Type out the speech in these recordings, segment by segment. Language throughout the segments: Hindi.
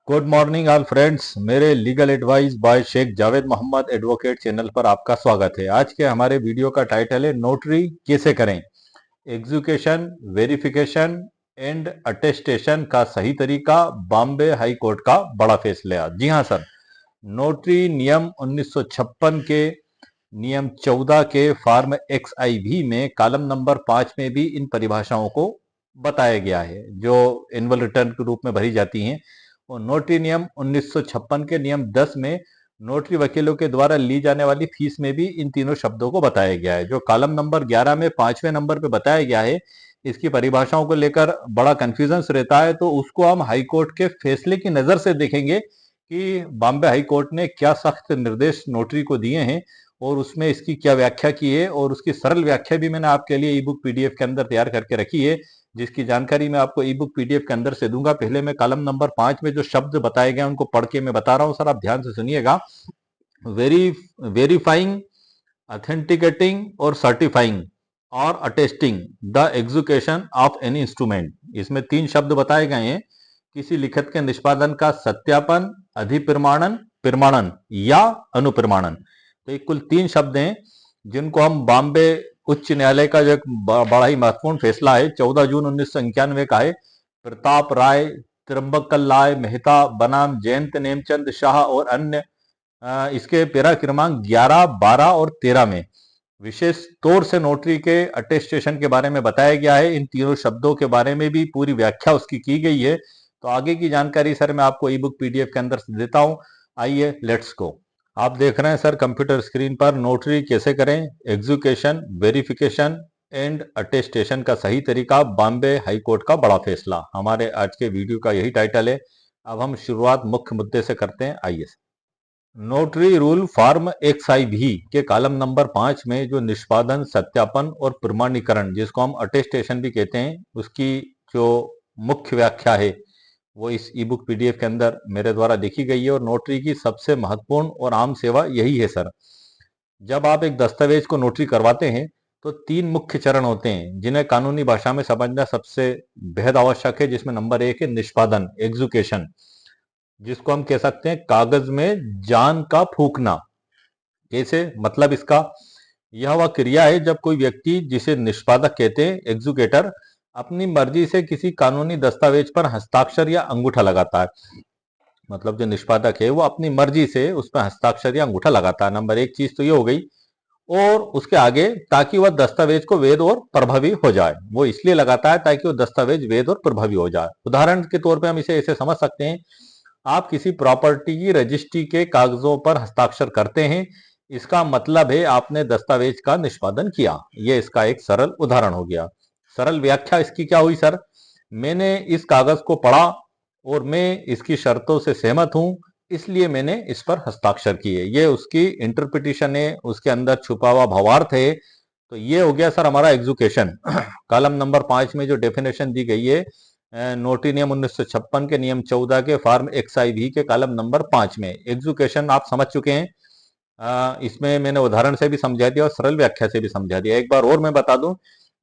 Good morning all friends. मेरे legal advice by Sheikh Javed Mohammad advocate channel पर आपका स्वागत है। आज के हमारे वीडियो का टाइटल है नोटरी कैसे करें, एग्जीक्यूशन, वेरिफिकेशन एंड अटेस्टेशन का सही तरीका, बॉम्बे हाई कोर्ट का बड़ा फैसला। जी हाँ सर, नोटरी नियम 1956 के नियम 14 के फॉर्म XIV में कॉलम नंबर 5 में भी इन परिभाषाओं को बताया गया है जो एनुअल रिटर्न के रूप में भरी जाती हैं। और नोटरी नियम 1956 के नियम 10 में नोटरी वकीलों के द्वारा ली जाने वाली फीस में भी इन तीनों शब्दों को बताया गया है। जो कॉलम नंबर 11 में 5वें नंबर पे बताया गया है, इसकी परिभाषाओं को लेकर बड़ा कंफ्यूजन रहता है, तो उसको हम हाई कोर्ट के फैसले की नजर से देखेंगे कि बॉम्बे हाई कोर्ट ने क्या सख्त निर्देश नोटरी को दिए हैं और उसमें इसकी क्या व्याख्या की है। और उसकी सरल व्याख्या भी मैंने आपके लिए ई बुक PDF के अंदर तैयार करके रखी है, जिसकी जानकारी मैं आपको ई बुक PDF के अंदर से दूंगा। पहले मैं कॉलम नंबर 5 में जो शब्द बताए गए उनको पढ़ के मैं बता रहा हूं सर, आप ध्यान से सुनिएगा। वेरीफाइंग, ऑथेंटिकेटिंग और सर्टिफाइंग और attesting the execution of any instrument. इसमें 3 शब्द बताए गए हैं। किसी लिखित के निष्पादन का सत्यापन, अधिप्रमाणन, प्रमाणन या अनुप्रमाणन। तो ये कुल 3 शब्द हैं जिनको हम बॉम्बे उच्च न्यायालय का जो एक बड़ा ही महत्वपूर्ण फैसला है 14 जून 1991 का है। प्रताप राय, त्रिम्बकल राय मेहता बनाम जयंत नेमचंद शाह और अन्य, इसके पैरा क्रमांक 11, 12 और 13 में विशेष तौर से नोटरी के अटेस्टेशन के बारे में बताया गया है। इन तीनों शब्दों के बारे में भी पूरी व्याख्या उसकी की गई है। तो आगे की जानकारी सर मैं आपको ई बुक PDF के अंदर से देता हूं। आइए लेट्स गो। आप देख रहे हैं सर कंप्यूटर स्क्रीन पर नोटरी कैसे करें, एग्जीक्यूशन, वेरिफिकेशन एंड अटेस्टेशन का सही तरीका, बॉम्बे हाई कोर्ट का बड़ा फैसला। हमारे आज के वीडियो का यही टाइटल है। अब हम शुरुआत मुख्य मुद्दे से करते हैं। आइए। नोटरी रूल फॉर्म XIV के कॉलम नंबर 5 में जो निष्पादन, सत्यापन और प्रमाणीकरण, जिसको हम अटेस्टेशन भी कहते हैं, उसकी जो मुख्य व्याख्या है वो इस ई बुक PDF के अंदर मेरे द्वारा देखी गई है। और नोटरी की सबसे महत्वपूर्ण और आम सेवा यही है सर। जब आप एक दस्तावेज को नोटरी करवाते हैं तो 3 मुख्य चरण होते हैं जिन्हें कानूनी भाषा में समझना सबसे बेहद आवश्यक है। जिसमें नंबर 1 है निष्पादन, एग्जीक्यूशन, जिसको हम कह सकते हैं कागज में जान का फूंकना। कैसे, मतलब इसका यह वह क्रिया है जब कोई व्यक्ति, जिसे निष्पादक कहते हैं, एग्जीक्यूटर, अपनी मर्जी से किसी कानूनी दस्तावेज पर हस्ताक्षर या अंगूठा लगाता है। मतलब जो निष्पादक है वो अपनी मर्जी से उस पर हस्ताक्षर या अंगूठा लगाता है। नंबर 1 चीज तो ये हो गई। और उसके आगे, ताकि वह दस्तावेज को वैध और प्रभावी हो जाए। वो इसलिए लगाता है ताकि वो दस्तावेज वैध और प्रभावी हो जाए। उदाहरण के तौर पे हम इसे ऐसे समझ सकते हैं, आप किसी प्रॉपर्टी की रजिस्ट्री के कागजों पर हस्ताक्षर करते हैं, इसका मतलब है आपने दस्तावेज का निष्पादन किया। ये इसका एक सरल उदाहरण हो गया। सरल व्याख्या इसकी क्या हुई सर, मैंने इस कागज को पढ़ा और मैं इसकी शर्तों से सहमत हूं, इसलिए मैंने इस पर हस्ताक्षर किए। ये उसकी इंटरप्रिटेशन है, उसके अंदर छुपा हुआ भावार्थ है। तो ये हो गया सर हमारा एग्जीक्यूशन। कॉलम नंबर 5 में जो डेफिनेशन दी गई है नोटरी नियम 1956 के नियम 14 के फॉर्म XIV के कॉलम नंबर 5 में, एग्जीक्यूशन आप समझ चुके हैं। इसमें मैंने उदाहरण से भी समझा दिया और सरल व्याख्या से भी समझा दिया। एक बार और मैं बता दूं,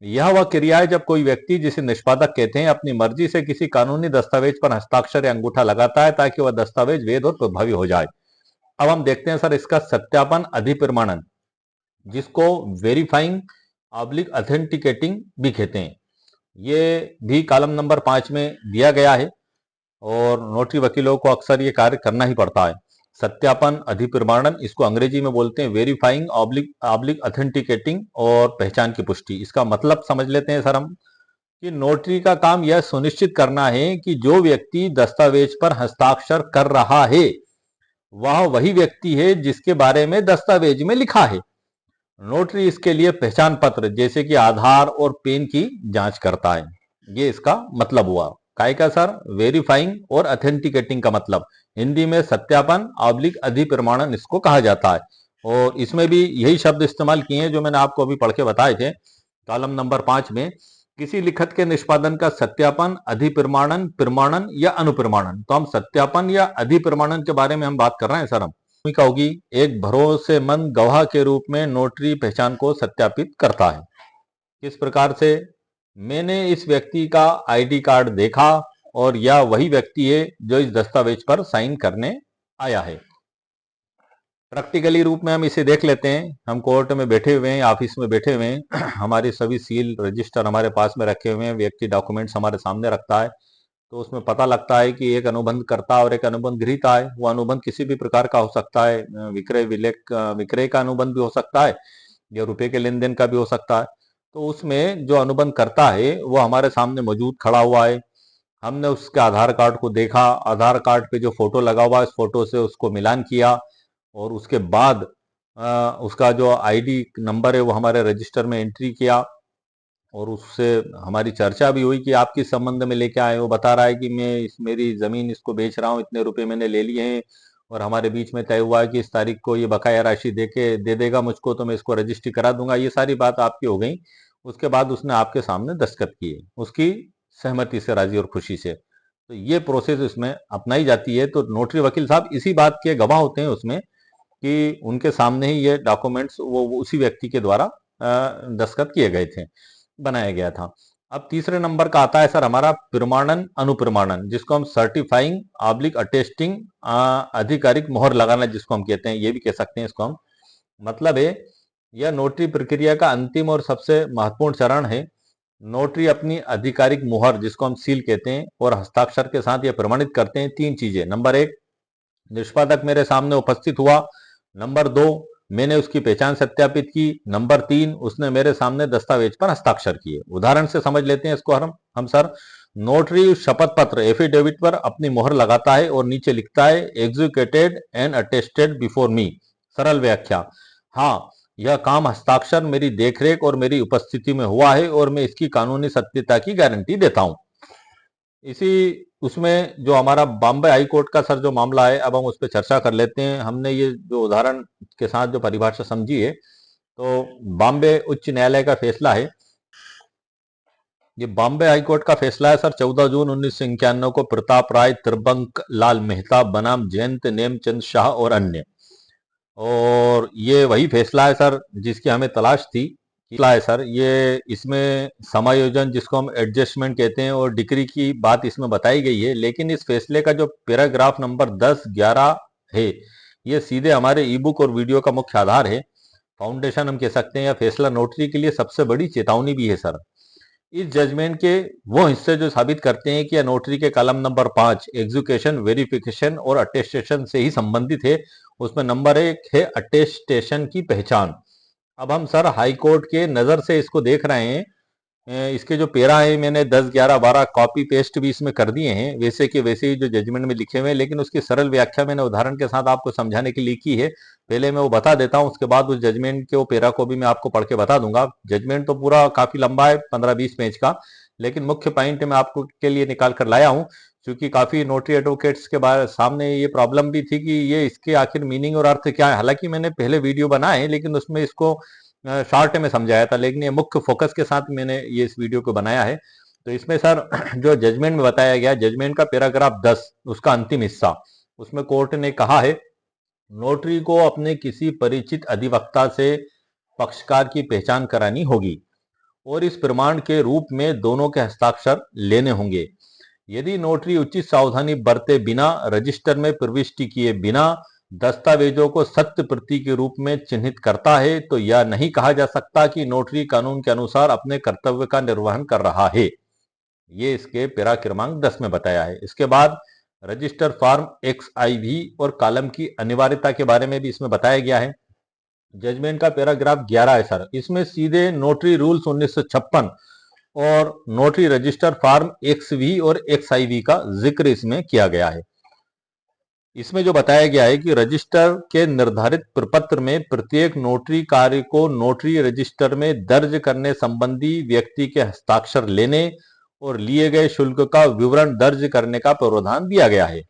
यह वह क्रिया है जब कोई व्यक्ति, जिसे निष्पादक कहते हैं, अपनी मर्जी से किसी कानूनी दस्तावेज पर हस्ताक्षर या अंगूठा लगाता है ताकि वह दस्तावेज वैध और प्रभावी हो जाए। अब हम देखते हैं सर इसका सत्यापन, अधिप्रमाणन, जिसको वेरीफाइंग ऑब्लिक ऑथेंटिकेटिंग भी कहते हैं। ये भी कॉलम नंबर 5 में दिया गया है और नोटरी वकीलों को अक्सर ये कार्य करना ही पड़ता है। सत्यापन, अधिप्रमाणन, इसको अंग्रेजी में बोलते हैं वेरीफाइंग ऑब्लिक ऑथेंटिकेटिंग और पहचान की पुष्टि। इसका मतलब समझ लेते हैं सर हम, कि नोटरी का काम यह सुनिश्चित करना है कि जो व्यक्ति दस्तावेज पर हस्ताक्षर कर रहा है वह वही व्यक्ति है जिसके बारे में दस्तावेज में लिखा है। नोटरी इसके लिए पहचान पत्र जैसे कि आधार और पेन की जांच करता है। ये इसका मतलब हुआ। काय का सर, वेरीफाइंग और ऑथेंटिकेटिंग का मतलब हिंदी में सत्यापन ऑब्लिक अधिप्रमाणन इसको कहा जाता है। और इसमें भी यही शब्द इस्तेमाल किए हैं जो मैंने आपको अभी पढ़ के बताए थे। कॉलम नंबर 5 में किसी लिखत के निष्पादन का सत्यापन, अधिप्रमाणन, प्रमाणन या अनुप्रमाणन। तो हम सत्यापन या अधिप्रमाणन के बारे में हम बात कर रहे हैं सर। हम भूमिका होगी, एक भरोसेमंद गवाह के रूप में नोटरी पहचान को सत्यापित करता है। किस प्रकार से, मैंने इस व्यक्ति का ID कार्ड देखा और या वही व्यक्ति है जो इस दस्तावेज पर साइन करने आया है। प्रैक्टिकली रूप में हम इसे देख लेते हैं। हम कोर्ट में बैठे हुए हैं, ऑफिस में बैठे हुए हैं, हमारे सभी सील रजिस्टर हमारे पास में रखे हुए हैं, व्यक्ति डॉक्यूमेंट्स हमारे सामने रखता है, तो उसमें पता लगता है कि एक अनुबंध करता और एक अनुबंध गृहीता है। वो अनुबंध किसी भी प्रकार का हो सकता है, विक्रय का अनुबंध भी हो सकता है या रुपए के लेन देन का भी हो सकता है। तो उसमें जो अनुबंध करता है वो हमारे सामने मौजूद खड़ा हुआ है। हमने उसके आधार कार्ड को देखा, आधार कार्ड पे जो फोटो लगा हुआ है, इस फोटो से उसको मिलान किया और उसके बाद उसका जो आईडी नंबर है वो हमारे रजिस्टर में एंट्री किया और उससे हमारी चर्चा भी हुई कि आप किस संबंध में लेके आए। वो बता रहा है कि मैं मेरी जमीन इसको बेच रहा हूँ, इतने रुपए मैंने ले लिए हैं और हमारे बीच में तय हुआ है कि इस तारीख को ये बकाया राशि दे देगा मुझको, तो मैं इसको रजिस्ट्री करा दूंगा। ये सारी बात आपकी हो गई। उसके बाद उसने आपके सामने दस्तखत किए, उसकी सहमति से, राजी और खुशी से। तो ये प्रोसेस इसमें अपनाई जाती है। तो नोटरी वकील साहब इसी बात के गवाह होते हैं उसमें कि उनके सामने ही ये डॉक्यूमेंट्स वो उसी व्यक्ति के द्वारा दस्तखत किए गए थे, बनाया गया था। अब तीसरे नंबर का आता है सर हमारा प्रमाणन अनुप्रमाणन, जिसको हम सर्टिफाइंग ऑब्लिक अटेस्टिंग, आधिकारिक मोहर लगाना जिसको हम कहते हैं, ये भी कह सकते हैं इसको हम। मतलब है यह नोटरी प्रक्रिया का अंतिम और सबसे महत्वपूर्ण चरण है। नोटरी अपनी आधिकारिक मुहर जिसको हम सील कहते हैं और हस्ताक्षर के साथ यह प्रमाणित करते हैं तीन चीजें। नंबर एक, निष्पादक मेरे सामने उपस्थित हुआ। नंबर दो, मैंने उसकी पहचान सत्यापित की। नंबर तीन, उसने मेरे सामने दस्तावेज पर हस्ताक्षर किए। उदाहरण से समझ लेते हैं इसको हम सर। नोटरी शपथ पत्र एफिडेविट पर अपनी मोहर लगाता है और नीचे लिखता है executed and attested before me. सरल व्याख्या, हाँ, यह काम हस्ताक्षर मेरी देखरेख और मेरी उपस्थिति में हुआ है और मैं इसकी कानूनी सत्यता की गारंटी देता हूं। इसी उसमें जो हमारा बॉम्बे हाई कोर्ट का सर जो मामला है, अब हम उस पर चर्चा कर लेते हैं। हमने ये जो उदाहरण के साथ जो परिभाषा समझी है, तो बॉम्बे उच्च न्यायालय का फैसला है। ये बॉम्बे हाई कोर्ट का फैसला है सर 14 जून 1991 को प्रताप राय, त्रिभंक लाल मेहता बनाम जयंत नेमचंद शाह और अन्य। और ये वही फैसला है सर जिसकी हमें तलाश थी। फैसला है सर ये, इसमें समायोजन जिसको हम एडजस्टमेंट कहते हैं और डिक्री की बात इसमें बताई गई है। लेकिन इस फैसले का जो पैराग्राफ नंबर 10-11 है, ये सीधे हमारे ई बुक और वीडियो का मुख्य आधार है, फाउंडेशन हम कह सकते हैं। यह फैसला नोटरी के लिए सबसे बड़ी चेतावनी भी है सर। इस जजमेंट के वो हिस्से जो साबित करते हैं कि यह नोटरी के कलम नंबर 5 एग्जीक्यूशन, वेरिफिकेशन और अटेस्टेशन से ही संबंधित है। उसमें नंबर 1 है अटेस्टेशन की पहचान। अब हम सर हाई कोर्ट के नजर से इसको देख रहे हैं। इसके जो पेरा है मैंने 10, 11, 12 कॉपी पेस्ट भी इसमें कर दिए हैं, वैसे के वैसे ही जो जजमेंट में लिखे हुए हैं। लेकिन उसकी सरल व्याख्या मैंने उदाहरण के साथ आपको समझाने के लिए की है। पहले मैं वो बता देता हूं, उसके बाद उस जजमेंट के वो पेरा को भी मैं आपको पढ़ के बता दूंगा। जजमेंट तो पूरा काफी लंबा है, 15-20 पेज का, लेकिन मुख्य पॉइंट मैं आपको के लिए निकाल कर लाया हूं। क्योंकि काफी नोटरी एडवोकेट्स के बारे सामने ये प्रॉब्लम भी थी कि ये इसके आखिर मीनिंग और अर्थ क्या है। हालांकि मैंने पहले वीडियो बनाए लेकिन उसमें इसको शॉर्ट में समझाया था, लेकिन ये मुख्य फोकस के साथ मैंने ये इस वीडियो को बनाया है। तो इसमें सर जो जजमेंट में बताया गया, जजमेंट का पैराग्राफ 10 उसका अंतिम हिस्सा, उसमें कोर्ट ने कहा है नोटरी को अपने किसी परिचित अधिवक्ता से पक्षकार की पहचान करानी होगी और इस प्रमाण के रूप में दोनों के हस्ताक्षर लेने होंगे। यदि नोटरी उचित सावधानी बरते बिना, रजिस्टर में प्रविष्टि किए बिना दस्तावेजों को सत्य प्रति के रूप में चिन्हित करता है, तो यह नहीं कहा जा सकता कि नोटरी कानून के अनुसार अपने कर्तव्य का निर्वहन कर रहा है। ये इसके पैरा क्रमांक 10 में बताया है। इसके बाद रजिस्टर फॉर्म XIV और कॉलम की अनिवार्यता के बारे में भी इसमें बताया गया है। जजमेंट का पैराग्राफ 11 है सर, इसमें सीधे नोटरी रूल्स 1956 और नोटरी रजिस्टर फॉर्म XV और XIV का जिक्र इसमें किया गया है। इसमें जो बताया गया है कि रजिस्टर के निर्धारित प्रपत्र में प्रत्येक नोटरी कार्य को नोटरी रजिस्टर में दर्ज करने संबंधी व्यक्ति के हस्ताक्षर लेने और लिए गए शुल्क का विवरण दर्ज करने का प्रावधान दिया गया है।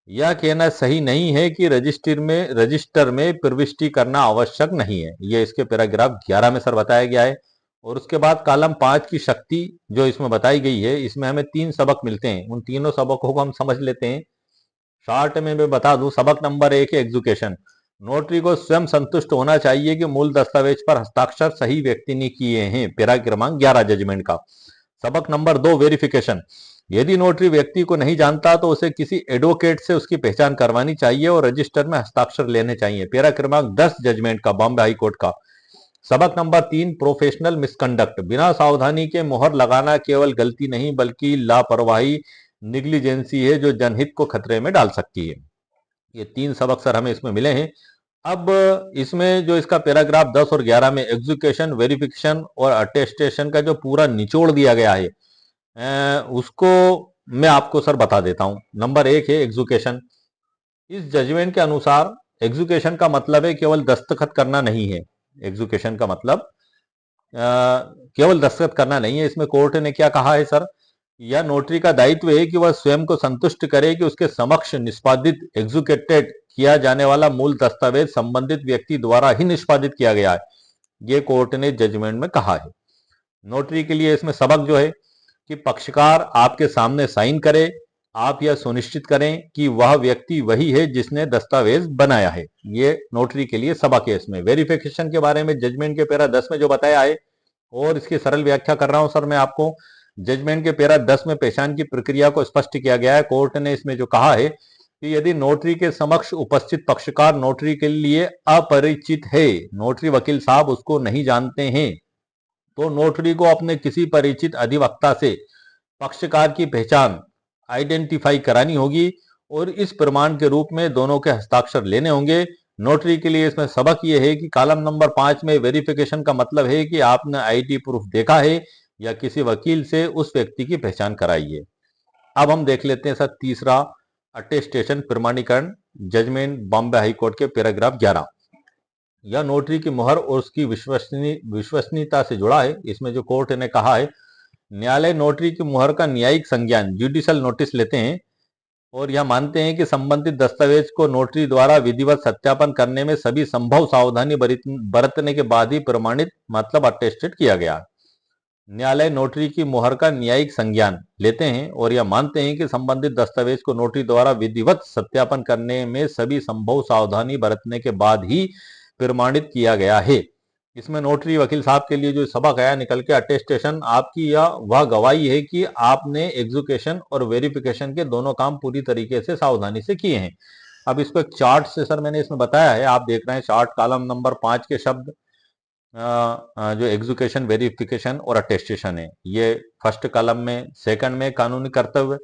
यह कहना सही नहीं है कि रजिस्टर में प्रविष्टि करना आवश्यक नहीं है। यह इसके पैराग्राफ 11 में सर बताया गया है। और उसके बाद कॉलम 5 की शक्ति जो इसमें बताई गई है, इसमें हमें 3 सबक मिलते हैं। उन तीनों सबकों को हम समझ लेते हैं। शॉर्ट में मैं बता दूं, सबक नंबर 1 है एग्जीक्यूशन। नोटरी को स्वयं संतुष्ट होना चाहिए कि मूल दस्तावेज पर हस्ताक्षर सही व्यक्ति ने किए हैं, पैरा क्रमांक 11 जजमेंट का। सबक नंबर 2 वेरिफिकेशन। यदि नोटरी व्यक्ति को नहीं जानता तो उसे किसी एडवोकेट से उसकी पहचान करवानी चाहिए और रजिस्टर में हस्ताक्षर लेने चाहिए। पैरा क्रमांक 10 जजमेंट का, बॉम्बे हाई कोर्ट का। सबक नंबर 3, प्रोफेशनल मिसकंडक्ट। बिना सावधानी के मोहर लगाना केवल गलती नहीं बल्कि लापरवाही, निग्लिजेंसी है जो जनहित को खतरे में डाल सकती है। ये 3 सबक सर हमें इसमें मिले हैं। अब इसमें जो इसका पैराग्राफ 10 और 11 में एग्जीक्यूशन, वेरिफिकेशन और अटेस्टेशन का जो पूरा निचोड़ दिया गया है, उसको मैं आपको सर बता देता हूं। नंबर 1 है एग्जीक्यूशन। इस जजमेंट के अनुसार एग्जीक्यूशन का मतलब है केवल दस्तखत करना नहीं है। एग्जीक्यूशन का मतलब केवल दस्तखत करना नहीं है। इसमें कोर्ट ने क्या कहा है सर, या नोटरी का दायित्व है कि वह स्वयं को संतुष्ट करे कि उसके समक्ष निष्पादित एग्जीक्यूटेड किया जाने वाला मूल दस्तावेज संबंधित व्यक्ति द्वारा ही निष्पादित किया गया है। ये कोर्ट ने जजमेंट में कहा है। नोटरी के लिए इसमें सबक जो है कि पक्षकार आपके सामने साइन करे, आप यह सुनिश्चित करें कि वह व्यक्ति वही है जिसने दस्तावेज बनाया है। ये नोटरी के लिए सबक है। इसमें वेरिफिकेशन के बारे में जजमेंट के पैरा 10 में जो बताया है और इसकी सरल व्याख्या कर रहा हूं सर मैं आपको। जजमेंट के पैरा 10 में पहचान की प्रक्रिया को स्पष्ट किया गया है। कोर्ट ने इसमें जो कहा है कि यदि नोटरी के समक्ष उपस्थित पक्षकार नोटरी के लिए अपरिचित है, नोटरी वकील साहब उसको नहीं जानते हैं, तो नोटरी को अपने किसी परिचित अधिवक्ता से पक्षकार की पहचान आइडेंटिफाई करानी होगी और इस प्रमाण के रूप में दोनों के हस्ताक्षर लेने होंगे। नोटरी के लिए इसमें सबक यह है कि कॉलम नंबर 5 में वेरिफिकेशन का मतलब है कि आपने आईडी प्रूफ देखा है या किसी वकील से उस व्यक्ति की पहचान कराई है। अब हम देख लेते हैं सर तीसरा, अटेस्टेशन, प्रमाणीकरण। जजमेंट बॉम्बे हाई कोर्ट के पैराग्राफ 11। यह नोटरी की मुहर और उसकी विश्वसनीयता से जुड़ा है। इसमें जो कोर्ट ने कहा है, न्यायालय नोटरी की मुहर का न्यायिक संज्ञान, जुडिशियल नोटिस लेते हैं और यह मानते हैं कि संबंधित दस्तावेज को नोटरी द्वारा विधिवत सत्यापन करने में सभी संभव सावधानी बरतने के बाद ही प्रमाणित मतलब अटेस्टेड किया गया। न्यायालय नोटरी की मुहर का न्यायिक संज्ञान लेते हैं और यह मानते हैं कि संबंधित दस्तावेज को नोटरी द्वारा विधिवत सत्यापन करने में सभी संभव सावधानी बरतने के बाद ही प्रमाणित किया गया है। इसमें नोटरी वकील साहब के लिए जो सबक आया निकल के, अटेस्टेशन आपकी या वह गवाही है कि आपने एग्जीक्यूशन और वेरिफिकेशन के दोनों काम पूरी तरीके से सावधानी से किए हैं। अब इसको एक चार्ट से सर मैंने इसमें बताया है, आप देख रहे हैं चार्ट, कॉलम नंबर 5 के शब्द जो एग्जीक्यूशन, वेरिफिकेशन और अटेस्टेशन है, ये फर्स्ट कॉलम में। सेकंड में कानूनी कर्तव्य,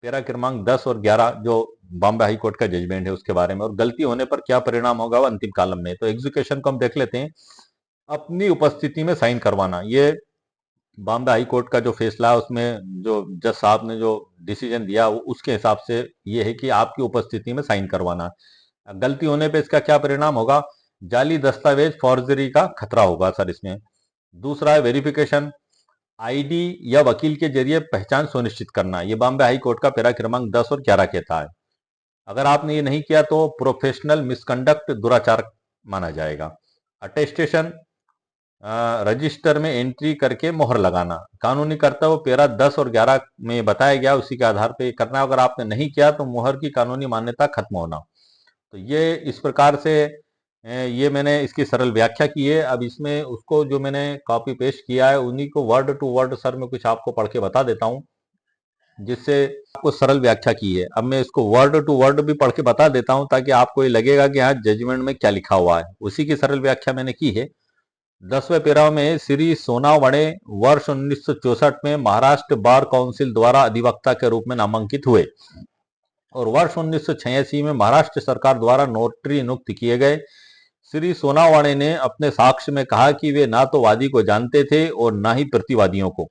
पैरा क्रमांक 10 और 11 जो बॉम्बे हाई कोर्ट का जजमेंट है उसके बारे में, और गलती होने पर क्या परिणाम होगा वो अंतिम कॉलम में। तो एग्जीक्यूशन को हम देख लेते हैं। अपनी उपस्थिति में साइन करवाना, ये बॉम्बे हाई कोर्ट का जो फैसला है उसमें जो जज साहब ने जो डिसीजन दिया उसके हिसाब से ये है कि आपकी उपस्थिति में साइन करवाना। गलती होने पे इसका क्या परिणाम होगा, जाली दस्तावेज, फॉर्जरी का खतरा होगा सर इसमें। दूसरा है वेरिफिकेशन, आईडी या वकील के जरिए पहचान सुनिश्चित करना। ये बॉम्बे हाई कोर्ट का पैरा क्रमांक 10 और 11 कहता है। अगर आपने ये नहीं किया तो प्रोफेशनल मिसकंडक्ट, दुराचार माना जाएगा। अटेस्टेशन, रजिस्टर में एंट्री करके मोहर लगाना। कानूनी कर्तव्य पैरा 10 और 11 में बताया गया, उसी के आधार पर करना। अगर आपने नहीं किया तो मोहर की कानूनी मान्यता खत्म होना। तो ये इस प्रकार से ये मैंने इसकी सरल व्याख्या की है। अब इसमें उसको जो मैंने कॉपी पेस्ट किया है उन्हीं को वर्ड टू वर्ड सर मैं कुछ आपको पढ़ के बता देता हूं, जिससे आपको सरल व्याख्या की है। अब मैं इसको वर्ड टू वर्ड भी पढ़ के बता देता हूं ताकि आपको ये लगेगा कि हाँ जजमेंट में क्या लिखा हुआ है, उसी की सरल व्याख्या मैंने की है। 10वें पैरा में श्री सोनावणे वर्ष 1964 में महाराष्ट्र बार काउंसिल द्वारा अधिवक्ता के रूप में नामांकित हुए और वर्ष 1986 में महाराष्ट्र सरकार द्वारा नोटरी नियुक्त किए गए। श्री सोनावणे ने अपने साक्ष्य में कहा कि वे ना तो वादी को जानते थे और ना ही प्रतिवादियों को।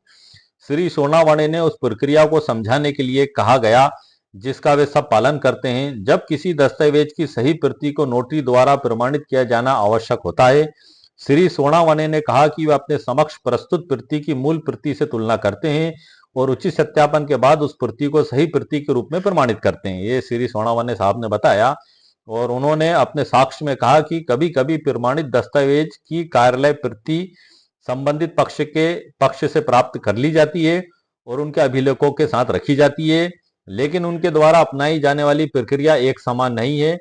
श्री सोनावणे ने उस प्रक्रिया को समझाने के लिए कहा गया जिसका वे सब पालन करते हैं। जब किसी दस्तावेज की सही प्रति को नोटरी द्वारा प्रमाणित किया जाना आवश्यक होता है, श्री सोनावणे ने कहा कि वे अपने समक्ष प्रस्तुत प्रति की मूल प्रति से तुलना करते हैं और उचित सत्यापन के बाद उस प्रति को सही प्रति के रूप में प्रमाणित करते हैं। ये श्री सोनावणे साहब ने बताया और उन्होंने अपने साक्ष्य में कहा कि कभी कभी प्रमाणित दस्तावेज की कार्यालय प्रति संबंधित पक्ष से प्राप्त कर ली जाती है और उनके अभिलेखों के साथ रखी जाती है, लेकिन उनके द्वारा अपनाई जाने वाली प्रक्रिया एक समान नहीं है।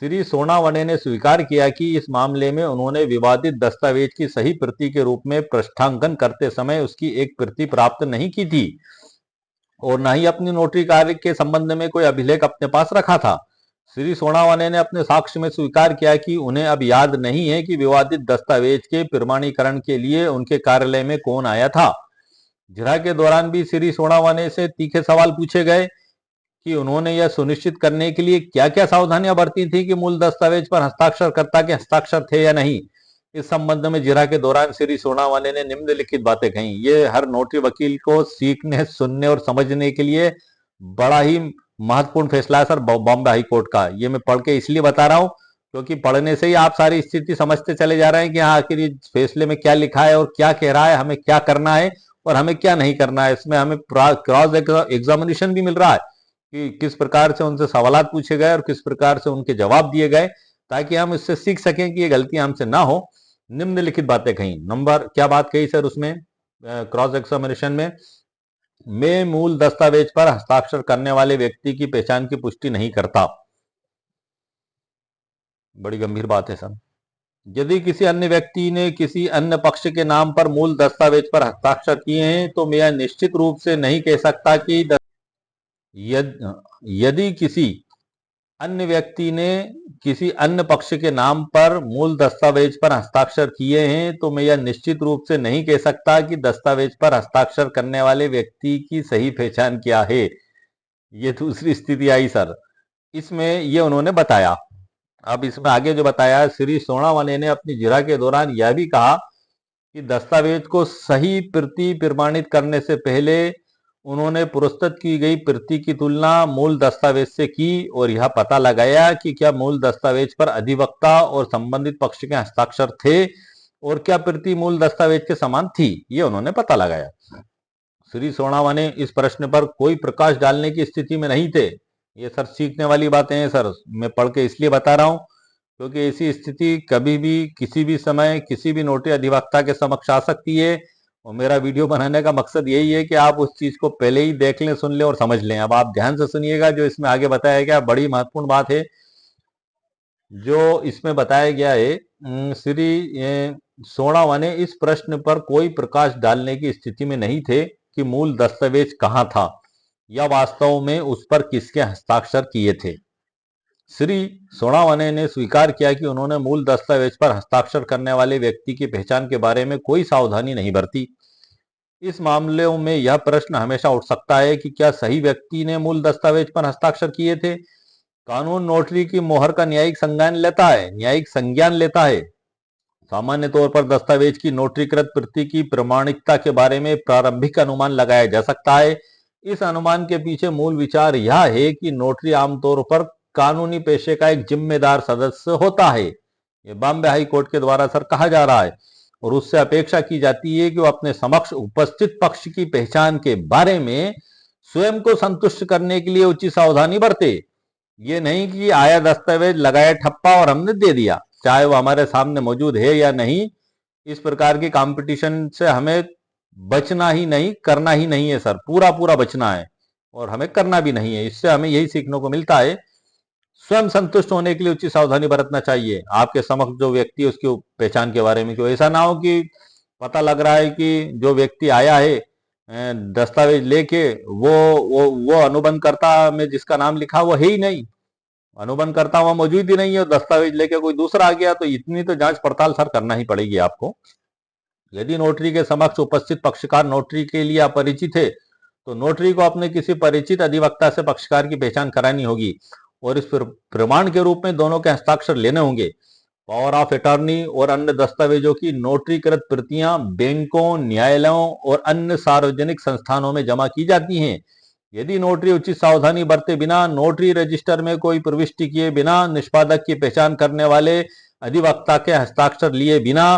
श्री सोनावणे ने स्वीकार किया कि इस मामले में उन्होंने विवादित दस्तावेज की सही प्रति के रूप में पृष्ठांकन करते समय उसकी एक प्रति प्राप्त नहीं की थी और न ही अपनी नोटरी कार्य के संबंध में कोई अभिलेख अपने पास रखा था। श्री सोनावाने ने अपने साक्ष्य में स्वीकार किया कि उन्हें अब याद नहीं है कि विवादित दस्तावेज के प्रमाणीकरण के लिए उनके कार्यालय में कौन आया था। जिरह के दौरान भी श्री सोनावाने से तीखे सवाल पूछे गए कि उन्होंने यह सुनिश्चित करने के लिए क्या क्या सावधानियां बरती थी कि मूल दस्तावेज पर हस्ताक्षरकर्ता के हस्ताक्षर थे या नहीं। इस संबंध में जिरह के दौरान श्री सोनावाले ने निम्नलिखित बातें कही। ये हर नोटरी वकील को सीखने, सुनने और समझने के लिए बड़ा ही महत्वपूर्ण फैसला है सर बॉम्बे हाई कोर्ट का। ये मैं पढ़ के इसलिए बता रहा हूं क्योंकि पढ़ने से ही आप सारी स्थिति समझते चले जा रहे हैं कि हाँ आखिर इस फैसले में क्या लिखा है और क्या कह रहा है, हमें क्या करना है और हमें क्या नहीं करना है। इसमें हमें क्रॉस एग्जामिनेशन भी मिल रहा है कि किस प्रकार से उनसे सवाल पूछे गए और किस प्रकार से उनके जवाब दिए गए, ताकि हम इससे सीख सकें कि ये गलतियां हमसे ना हो। निम्नलिखित बातें कही। नंबर क्या बात कही सर उसमें क्रॉस एग्जामिनेशन में? मैं मूल दस्तावेज पर हस्ताक्षर करने वाले व्यक्ति की पहचान की पुष्टि नहीं करता। बड़ी गंभीर बात है सर। यदि किसी अन्य व्यक्ति ने किसी अन्य पक्ष के नाम पर मूल दस्तावेज पर हस्ताक्षर किए हैं तो मैं यह निश्चित रूप से नहीं कह सकता कि यदि किसी अन्य व्यक्ति ने किसी अन्य पक्ष के नाम पर मूल दस्तावेज पर हस्ताक्षर किए हैं तो मैं यह निश्चित रूप से नहीं कह सकता कि दस्तावेज पर हस्ताक्षर करने वाले व्यक्ति की सही पहचान क्या है। ये दूसरी स्थिति आई सर, इसमें ये उन्होंने बताया। अब इसमें आगे जो बताया, श्री सोनावाले ने अपनी जिरह के दौरान यह भी कहा कि दस्तावेज को सही प्रति प्रमाणित करने से पहले उन्होंने प्रस्तुत की गई प्रति की तुलना मूल दस्तावेज से की और यह पता लगाया कि क्या मूल दस्तावेज पर अधिवक्ता और संबंधित पक्ष के हस्ताक्षर थे और क्या प्रति मूल दस्तावेज के समान थी। ये उन्होंने पता लगाया। श्री सोनावाने इस प्रश्न पर कोई प्रकाश डालने की स्थिति में नहीं थे। ये सर सीखने वाली बातें हैं सर, मैं पढ़ के इसलिए बता रहा हूं क्योंकि ऐसी स्थिति कभी भी किसी भी समय किसी भी नोटरी अधिवक्ता के समक्ष आ सकती है। और मेरा वीडियो बनाने का मकसद यही है कि आप उस चीज को पहले ही देख लें, सुन लें और समझ लें। अब आप ध्यान से सुनिएगा, जो इसमें आगे बताया गया बड़ी महत्वपूर्ण बात है जो इसमें बताया गया है। श्री सोनावाने इस प्रश्न पर कोई प्रकाश डालने की स्थिति में नहीं थे कि मूल दस्तावेज कहाँ था या वास्तव में उस पर किसके हस्ताक्षर किए थे। श्री सोनावाने ने स्वीकार किया कि उन्होंने मूल दस्तावेज पर हस्ताक्षर करने वाले व्यक्ति की पहचान के बारे में कोई सावधानी नहीं बरती। इस मामले में यह प्रश्न हमेशा उठ सकता है कि क्या सही व्यक्ति ने मूल दस्तावेज पर हस्ताक्षर किए थे। कानून नोटरी की मोहर का न्यायिक संज्ञान लेता है। सामान्य तौर पर दस्तावेज की नोटरीकृत प्रति की प्रमाणिकता के बारे में प्रारंभिक अनुमान लगाया जा सकता है। इस अनुमान के पीछे मूल विचार यह है कि नोटरी आमतौर पर कानूनी पेशे का एक जिम्मेदार सदस्य होता है। ये बॉम्बे हाई कोर्ट के द्वारा सर कहा जा रहा है और उससे अपेक्षा की जाती है कि वो अपने समक्ष उपस्थित पक्ष की पहचान के बारे में स्वयं को संतुष्ट करने के लिए उचित सावधानी बरते। ये नहीं कि आया दस्तावेज लगाया ठप्पा और हमने दे दिया, चाहे वो हमारे सामने मौजूद है या नहीं। इस प्रकार की कंपटीशन से हमें बचना ही नहीं, करना ही नहीं है सर, पूरा पूरा बचना है और हमें करना भी नहीं है। इससे हमें यही सीखने को मिलता है, स्वयं संतुष्ट होने के लिए उचित सावधानी बरतना चाहिए। आपके समक्ष जो व्यक्ति है उसकी पहचान के बारे में, क्यों ऐसा ना हो कि पता लग रहा है कि जो व्यक्ति आया है दस्तावेज लेके वो अनुबंधकर्ता में जिसका नाम लिखा वो है ही नहीं, अनुबंधकर्ता वहां मौजूद ही नहीं है, दस्तावेज लेके कोई दूसरा आ गया, तो इतनी तो जांच पड़ताल सर करना ही पड़ेगी आपको। यदि नोटरी के समक्ष उपस्थित पक्षकार नोटरी के लिए अपरिचित है तो नोटरी को अपने किसी परिचित अधिवक्ता से पक्षकार की पहचान करानी होगी और इस प्रमाण के रूप में दोनों के हस्ताक्षर लेने होंगे। पावर ऑफ अटॉर्नी और अन्य दस्तावेजों की नोटरीकृत प्रतियां बैंकों, न्यायालयों और अन्य सार्वजनिक संस्थानों में जमा की जाती हैं। यदि नोटरी उचित सावधानी बरते बिना, नोटरी रजिस्टर में कोई प्रविष्टि किए बिना, निष्पादक की पहचान करने वाले अधिवक्ता के हस्ताक्षर लिए बिना,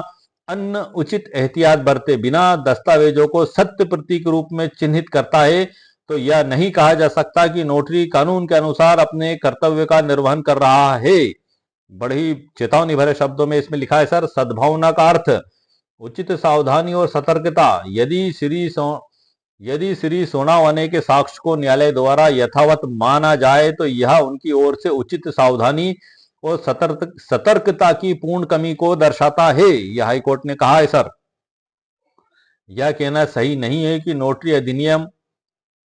अन्य उचित एहतियात बरते बिना दस्तावेजों को सत्य प्रति के रूप में चिन्हित करता है तो यह नहीं कहा जा सकता कि नोटरी कानून के अनुसार अपने कर्तव्य का निर्वहन कर रहा है। बड़ी चेतावनी भरे शब्दों में इसमें लिखा है सर, सद्भावना का अर्थ उचित सावधानी और सतर्कता। यदि श्री सोनावाने के साक्ष्य को न्यायालय द्वारा यथावत माना जाए तो यह उनकी ओर से उचित सावधानी और सतर्कता की पूर्ण कमी को दर्शाता है। यह हाईकोर्ट ने कहा है सर। यह कहना सही नहीं है कि नोटरी अधिनियम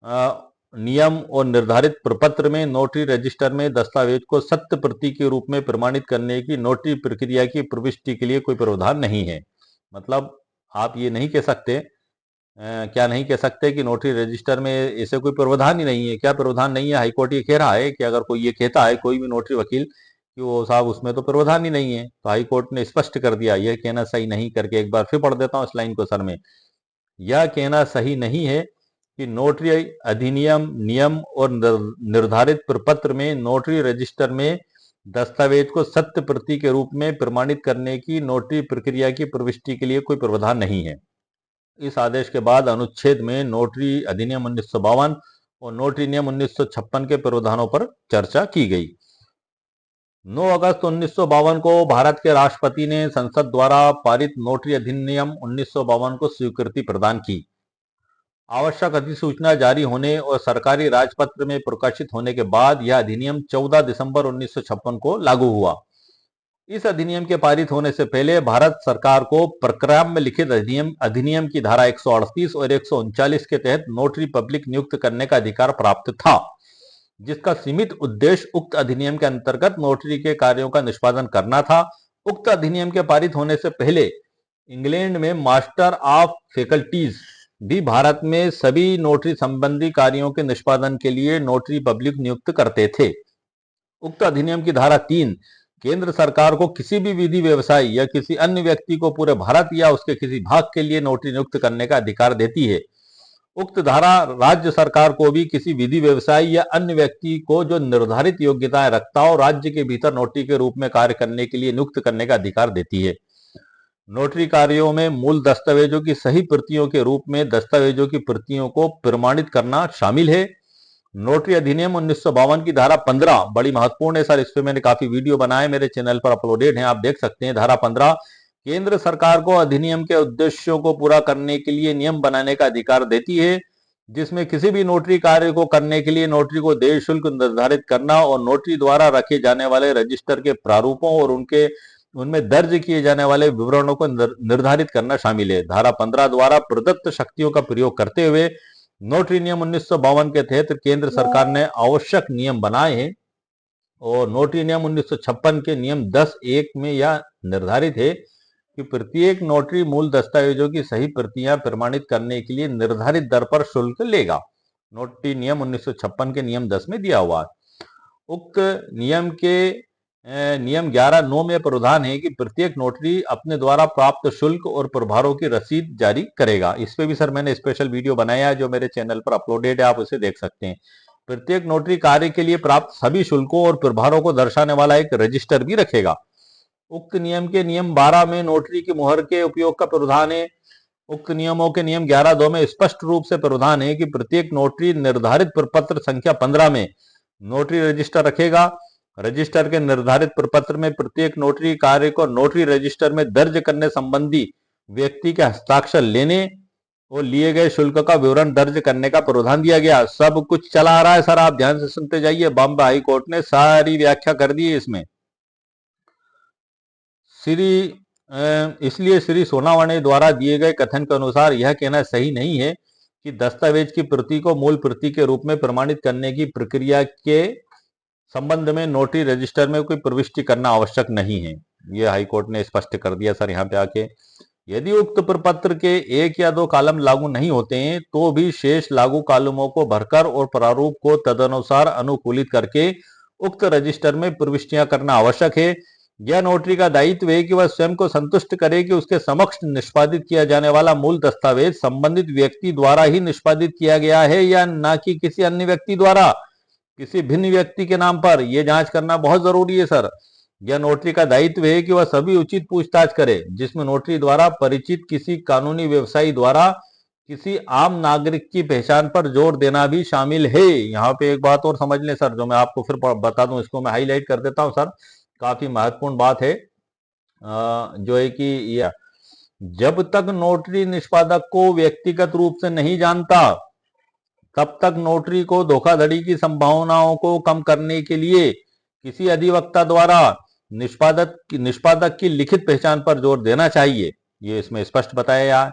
नियम और निर्धारित प्रपत्र में नोटरी रजिस्टर में दस्तावेज को सत्य प्रति के रूप में प्रमाणित करने की नोटरी प्रक्रिया की प्रविष्टि के लिए कोई प्रावधान नहीं है। मतलब आप ये नहीं कह सकते, क्या नहीं कह सकते कि नोटरी रजिस्टर में ऐसे कोई प्रावधान ही नहीं है। क्या प्रावधान नहीं है? हाईकोर्ट ये कह रहा है कि अगर कोई ये कहता है, कोई भी नोटरी वकील, कि वो साहब उसमें तो प्रावधान ही नहीं है, तो हाईकोर्ट ने स्पष्ट कर दिया। यह कहना सही नहीं करके एक बार फिर पढ़ देता हूं इस लाइन को सर में। यह कहना सही नहीं है कि नोटरी अधिनियम, नियम और निर्धारित प्रपत्र में नोटरी रजिस्टर में दस्तावेज को सत्य प्रति के रूप में प्रमाणित करने की नोटरी प्रक्रिया की प्रविष्टि के लिए कोई प्रावधान नहीं है। इस आदेश के बाद अनुच्छेद में नोटरी अधिनियम 1952 और नोटरी नियम 1956 के प्रावधानों पर चर्चा की गई। 9 अगस्त 1952 को भारत के राष्ट्रपति ने संसद द्वारा पारित नोटरी अधिनियम 1952 को स्वीकृति प्रदान की। आवश्यक अधिसूचना जारी होने और सरकारी राजपत्र में प्रकाशित होने के बाद यह अधिनियम 14 दिसंबर 1956 को लागू हुआ। इस अधिनियम के पारित होने से पहले भारत सरकार को प्रक्रिया में लिखित अधिनियम की धारा 138 और 139 के तहत नोटरी पब्लिक नियुक्त करने का अधिकार प्राप्त था, जिसका सीमित उद्देश्य उक्त अधिनियम के अंतर्गत नोटरी के कार्यों का निष्पादन करना था। उक्त अधिनियम के पारित होने से पहले इंग्लैंड में मास्टर ऑफ फैकल्टीज भी भारत में सभी नोटरी संबंधी कार्यों के निष्पादन के लिए नोटरी पब्लिक नियुक्त करते थे। उक्त अधिनियम की धारा 3 केंद्र सरकार को किसी भी विधि व्यवसाय या किसी अन्य व्यक्ति को पूरे भारत या उसके किसी भाग के लिए नोटरी नियुक्त करने का अधिकार देती है। उक्त धारा राज्य सरकार को भी किसी विधि व्यवसाय या अन्य व्यक्ति को जो निर्धारित योग्यताएं रखता हो राज्य के भीतर नोटरी के रूप में कार्य करने के लिए नियुक्त करने का अधिकार देती है। नोटरी कार्यों में मूल दस्तावेजों की सही प्रतियों के रूप में दस्तावेजों की प्रतियों को प्रमाणित करना शामिल है। नोटरी अधिनियम 1952 की धारा 15 बड़ी महत्वपूर्ण है सर। इस पे मैंने काफी वीडियो बनाए, मेरे चैनल पर अपलोडेड हैं, आप देख सकते हैं। धारा 15 केंद्र सरकार को अधिनियम के उद्देश्यों को पूरा करने के लिए नियम बनाने का अधिकार देती है, जिसमें किसी भी नोटरी कार्य को करने के लिए नोटरी को देय शुल्क निर्धारित करना और नोटरी द्वारा रखे जाने वाले रजिस्टर के प्रारूपों और उनमें दर्ज किए जाने वाले विवरणों को निर्धारित करना शामिल है। धारा 15 द्वारा प्रदत्त शक्तियों का प्रयोग करते हुए नोटरी नियम 1952 के तहत केंद्र सरकार ने आवश्यक नियम बनाए हैं और नोटरी नियम 1956 के नियम 10(1) में यह निर्धारित है कि प्रत्येक नोटरी मूल दस्तावेजों की सही प्रतियां प्रमाणित करने के लिए निर्धारित दर पर शुल्क लेगा। नोटरी नियम 1956 के नियम 10 में दिया हुआ है। उक्त नियम के नियम 11(9) में प्रावधान है कि प्रत्येक नोटरी अपने द्वारा प्राप्त शुल्क और प्रभारों की रसीद जारी करेगा। इस पे भी सर मैंने स्पेशल वीडियो बनाया है जो मेरे चैनल पर अपलोडेड है, आप उसे देख सकते हैं। प्रत्येक नोटरी कार्य के लिए प्राप्त सभी शुल्कों और प्रभारों को दर्शाने वाला एक रजिस्टर भी रखेगा। उक्त नियम के नियम 12 में नोटरी की मुहर के उपयोग का प्रावधान है। उक्त नियमों के नियम 11(2) में स्पष्ट रूप से प्रावधान है कि प्रत्येक नोटरी निर्धारित प्रपत्र संख्या 15 में नोटरी रजिस्टर रखेगा। रजिस्टर के निर्धारित प्रपत्र में प्रत्येक नोटरी कार्य को नोटरी रजिस्टर में दर्ज करने संबंधी व्यक्ति के हस्ताक्षर लेने और लिए गए शुल्क का विवरण दर्ज करने का प्रावधान दिया गया। सब कुछ चला आ रहा है सर, आप ध्यान से सुनते जाइए। बॉम्बे हाई कोर्ट ने सारी व्याख्या कर दी है इसमें। इसलिए श्री सोनावणे द्वारा दिए गए कथन के अनुसार यह कहना सही नहीं है कि दस्तावेज की प्रति को मूल प्रति के रूप में प्रमाणित करने की प्रक्रिया के संबंध में नोटरी रजिस्टर में कोई प्रविष्टि करना आवश्यक नहीं है। यह हाईकोर्ट ने स्पष्ट कर दिया सर यहाँ पे आके। यदि उक्त प्रपत्र के 1 या 2 कॉलम लागू नहीं होते हैं तो भी शेष लागू कॉलमों को भरकर और प्रारूप को तदनुसार अनुकूलित करके उक्त रजिस्टर में प्रविष्टियां करना आवश्यक है। यह नोटरी का दायित्व है कि वह स्वयं को संतुष्ट करे कि उसके समक्ष निष्पादित किया जाने वाला मूल दस्तावेज संबंधित व्यक्ति द्वारा ही निष्पादित किया गया है या न कि किसी अन्य व्यक्ति द्वारा, किसी भिन्न व्यक्ति के नाम पर। यह जांच करना बहुत जरूरी है सर। यह नोटरी का दायित्व है कि वह सभी उचित पूछताछ करे, जिसमें नोटरी द्वारा परिचित किसी कानूनी व्यवसायी द्वारा किसी आम नागरिक की पहचान पर जोर देना भी शामिल है। यहाँ पे एक बात और समझ लें सर, जो मैं आपको फिर बता दूं, इसको मैं हाईलाइट कर देता हूं सर, काफी महत्वपूर्ण बात है। जो है कि यह जब तक नोटरी निष्पादक को व्यक्तिगत रूप से नहीं जानता तब तक नोटरी को धोखाधड़ी की संभावनाओं को कम करने के लिए किसी अधिवक्ता द्वारा निष्पादक की लिखित पहचान पर जोर देना चाहिए। ये इसमें स्पष्ट बताया है।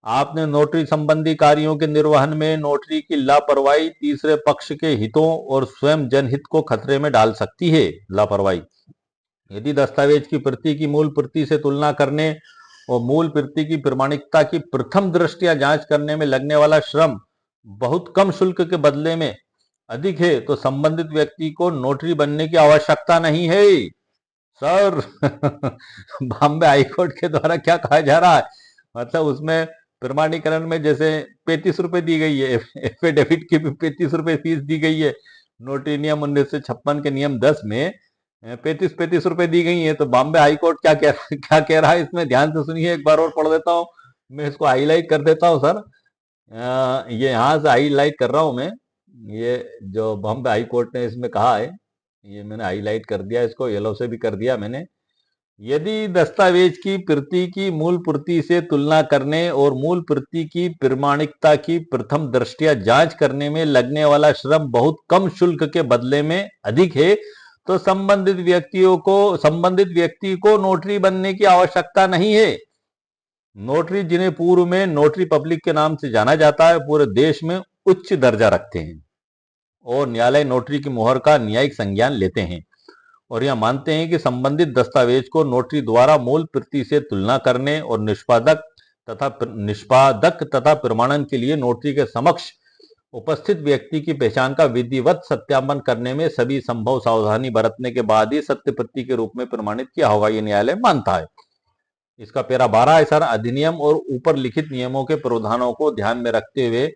आपने नोटरी संबंधी कार्यों के निर्वहन में नोटरी की लापरवाही तीसरे पक्ष के हितों और स्वयं जनहित को खतरे में डाल सकती है। लापरवाही, यदि दस्तावेज की प्रति की मूल प्रति से तुलना करने और मूल प्रति की प्रमाणिकता की प्रथम दृष्टया जांच करने में लगने वाला श्रम बहुत कम शुल्क के बदले में अधिक है, तो संबंधित व्यक्ति को नोटरी बनने की आवश्यकता नहीं है। सर बॉम्बे हाईकोर्ट के द्वारा क्या कहा जा रहा है, मतलब उसमें प्रमाणीकरण में जैसे 35 रुपए दी गई है, एफिडेविट की भी 35 रुपए फीस दी गई है, नोटरी नियम 1956 के नियम 10 में 35 रुपए दी गई है। तो बॉम्बे हाईकोर्ट क्या कह रहा है इसमें, ध्यान से सुनिए, एक बार और पढ़ देता हूँ, मैं इसको हाईलाइट कर देता हूँ सर। ये यहाँ से हाईलाइट कर रहा हूँ मैं, ये जो बॉम्बे हाई कोर्ट ने इसमें कहा है, ये मैंने हाईलाइट कर दिया, इसको येलो से भी कर दिया मैंने। यदि दस्तावेज की प्रति की मूल प्रति से तुलना करने और मूल प्रति की प्रमाणिकता की प्रथम दृष्टया जांच करने में लगने वाला श्रम बहुत कम शुल्क के बदले में अधिक है, तो संबंधित व्यक्ति को नोटरी बनने की आवश्यकता नहीं है। नोटरी, जिन्हें पूर्व में नोटरी पब्लिक के नाम से जाना जाता है, पूरे देश में उच्च दर्जा रखते हैं और न्यायालय नोटरी की मोहर का न्यायिक संज्ञान लेते हैं और यह मानते हैं कि संबंधित दस्तावेज को नोटरी द्वारा मूल प्रति से तुलना करने और निष्पादक तथा प्रमाणन के लिए नोटरी के समक्ष उपस्थित व्यक्ति की पहचान का विधिवत सत्यापन करने में सभी संभव सावधानी बरतने के बाद ही सत्य प्रति के रूप में प्रमाणित किया होगा, ये न्यायालय मानता है। इसका पैरा 12 है सर, अधिनियम और ऊपर लिखित नियमों के प्रावधानों को ध्यान में रखते हुए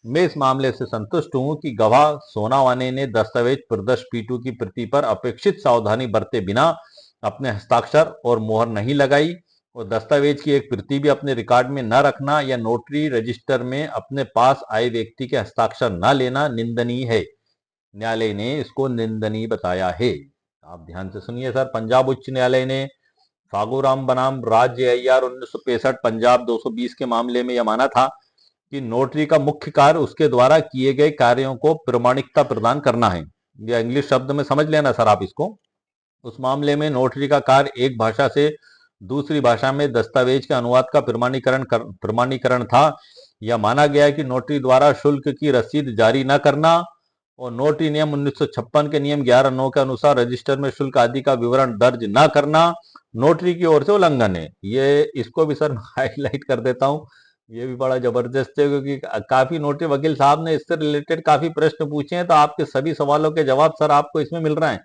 मैं इस मामले से संतुष्ट हूं कि गवाह सोनावाने ने दस्तावेज प्रदर्श P2 की प्रति पर अपेक्षित सावधानी बरते बिना अपने हस्ताक्षर और मोहर नहीं लगाई और दस्तावेज की एक प्रति भी अपने रिकॉर्ड में न रखना या नोटरी रजिस्टर में अपने पास आए व्यक्ति के हस्ताक्षर न लेना निंदनीय है। न्यायालय ने इसको निंदनीय बताया है। आप ध्यान से सुनिए सर, पंजाब उच्च न्यायालय ने फागूराम बनाम राज्य IR 1965 पंजाब 220 के मामले में यह माना था कि नोटरी का मुख्य कार्य उसके द्वारा किए गए कार्यों को प्रमाणिकता प्रदान करना है। यह इंग्लिश शब्द में समझ लेना सर आप इसको। उस मामले में नोटरी का कार्य एक भाषा से दूसरी भाषा में दस्तावेज के अनुवाद का प्रमाणीकरण था। यह माना गया कि नोटरी द्वारा शुल्क की रसीद जारी न करना और नोटरी नियम 1956 के नियम 11(9) के अनुसार रजिस्टर में शुल्क आदि का विवरण दर्ज न करना नोटरी की ओर से उल्लंघन है। ये इसको भी सर हाईलाइट कर देता हूँ, ये भी बड़ा जबरदस्त है क्योंकि काफी नोटरी वकील साहब ने इससे रिलेटेड काफी प्रश्न पूछे हैं, तो आपके सभी सवालों के जवाब सर आपको इसमें मिल रहे हैं।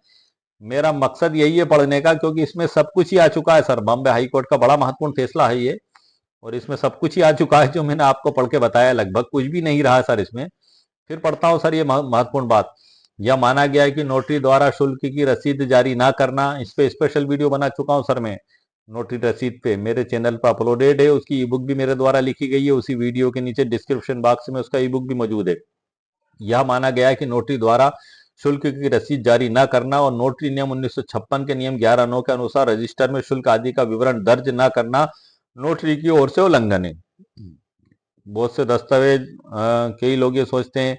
मेरा मकसद यही है पढ़ने का, क्योंकि इसमें सब कुछ ही आ चुका है सर। बॉम्बे हाई कोर्ट का बड़ा महत्वपूर्ण फैसला है ये, और इसमें सब कुछ ही आ चुका है जो मैंने आपको पढ़ के बताया, लगभग कुछ भी नहीं रहा सर इसमें। फिर पढ़ता हूँ सर ये महत्वपूर्ण बात। यह माना गया है कि नोटरी द्वारा शुल्क की रसीद जारी ना करना, इस पे स्पेशल वीडियो बना चुका हूं सर मैं, नोटरी रसीद पे मेरे चैनल पर अपलोडेड है, उसकी ई बुक भी मेरे द्वारा लिखी गई है, उसी वीडियो के नीचे डिस्क्रिप्शन बॉक्स में उसका ई बुक भी मौजूद है। यह माना गया है कि नोटरी द्वारा शुल्क की रसीद जारी न करना और नोटरी नियम 1956 के नियम 11(9) के अनुसार रजिस्टर में शुल्क आदि का विवरण दर्ज न करना नोटरी की ओर से उल्लंघन है। बहुत से दस्तावेज कई लोग ये सोचते हैं